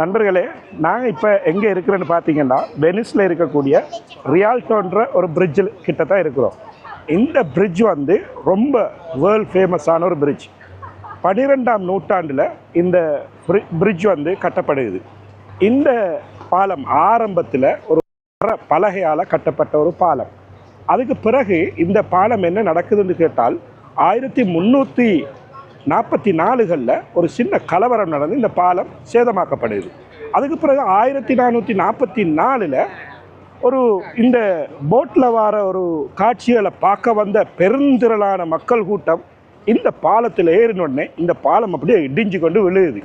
நண்பர்களே, நாங்கள் இப்போ எங்கே இருக்கிறேன்னு பார்த்தீங்கன்னா வெனிஸில் இருக்கக்கூடிய ரியால்டோன்ற ஒரு பிரிட்ஜில் கிட்ட தான் இருக்கிறோம். இந்த பிரிட்ஜ் வந்து ரொம்ப வேர்ல்ட் ஃபேமஸான ஒரு பிரிட்ஜ். 12ஆம் நூற்றாண்டில் இந்த பிரிட்ஜ் வந்து கட்டப்படுது. இந்த பாலம் ஆரம்பத்தில் ஒரு பலகையால் கட்டப்பட்ட ஒரு பாலம். அதுக்கு பிறகு இந்த பாலம் என்ன நடக்குதுன்னு கேட்டால் 1344களில் ஒரு சின்ன கலவரம் நடந்து இந்த பாலம் சேதமாக்கப்படுது. அதுக்கு பிறகு 1444ல் ஒரு இந்த போட்டில் வர ஒரு காட்சிகளை பார்க்க வந்த பெருந்திரளான மக்கள் கூட்டம் இந்த பாலத்தில் ஏறினோடனே இந்த பாலம் அப்படியே இடிஞ்சு கொண்டு விழுகுது.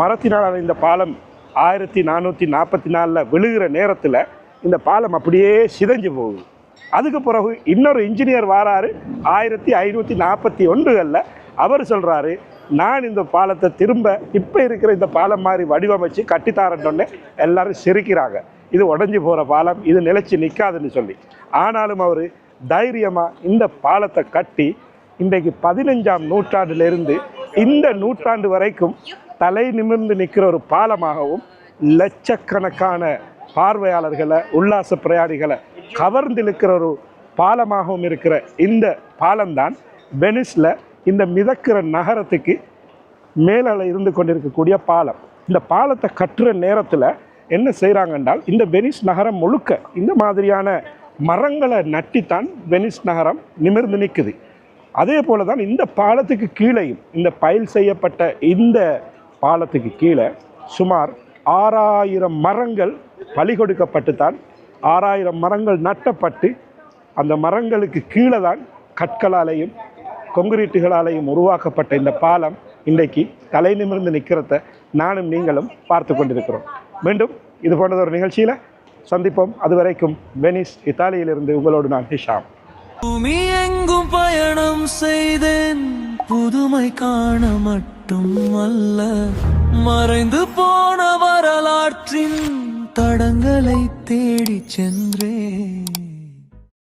மரத்தினால் இந்த பாலம் 1444ல் விழுகிற நேரத்தில் இந்த பாலம் அப்படியே சிதைஞ்சு போகுது. அதுக்கு பிறகு இன்னொரு இன்ஜினியர் வராரு 1541களில். அவர் சொல்கிறாரு, நான் இந்த பாலத்தை திரும்ப இப்போ இருக்கிற இந்த பாலம் மாதிரி வடிவமைச்சு கட்டித்தாரன்னொன்னே எல்லாரும் சிரிக்கிறாங்க. இது உடஞ்சி போகிற பாலம், இது நிலைச்சி நிற்காதுன்னு சொல்லி. ஆனாலும் அவர் தைரியமாக இந்த பாலத்தை கட்டி இன்றைக்கு 15ஆம் நூற்றாண்டிலிருந்து இந்த நூற்றாண்டு வரைக்கும் தலை நிமிர்ந்து நிற்கிற ஒரு பாலமாகவும் லட்சக்கணக்கான பார்வையாளர்களை உல்லாச பிரயாணிகளை கவர்ந்திழுக்கிற ஒரு பாலமாகவும் இருக்கிற இந்த பாலம்தான் வெனிஸில் இந்த மிதக்கிற நகரத்துக்கு மேலே இருந்து கொண்டிருக்கக்கூடிய பாலம். இந்த பாலத்தை கட்டுற நேரத்தில் என்ன செய்கிறாங்க என்றால், இந்த வெனிஸ் நகரம் முழுக்க இந்த மாதிரியான மரங்களை நட்டித்தான் வெனிஸ் நகரம் நிமிர்ந்து நிற்குது. அதே போல தான் இந்த பாலத்துக்கு கீழேயும், இந்த பயில் செய்யப்பட்ட இந்த பாலத்துக்கு கீழே சுமார் 6000 மரங்கள் பலி கொடுக்கப்பட்டு தான் 6000 மரங்கள் நட்டப்பட்டு அந்த மரங்களுக்கு கீழே தான் கற்களாலேயும் கொங்கிரீட்டுகளாலேயும் உருவாக்கப்பட்ட இந்த பாலம் இன்றைக்கு தலை நிமிர்ந்து நிற்கிறத நானும் நீங்களும் பார்த்து கொண்டிருக்கிறோம். மீண்டும் இது போன்ற ஒரு நிகழ்ச்சியில் சந்திப்போம். அதுவரைக்கும் வெனிஸ், இத்தாலியிலிருந்து உங்களோடு நான் ஹிஷாம். பூமி எங்கும் பயணம் செய்தேன், புதுமை காண மட்டும் அல்ல, மறைந்து போன வரலாற்றின் தடங்களை தேடி சென்றேன்.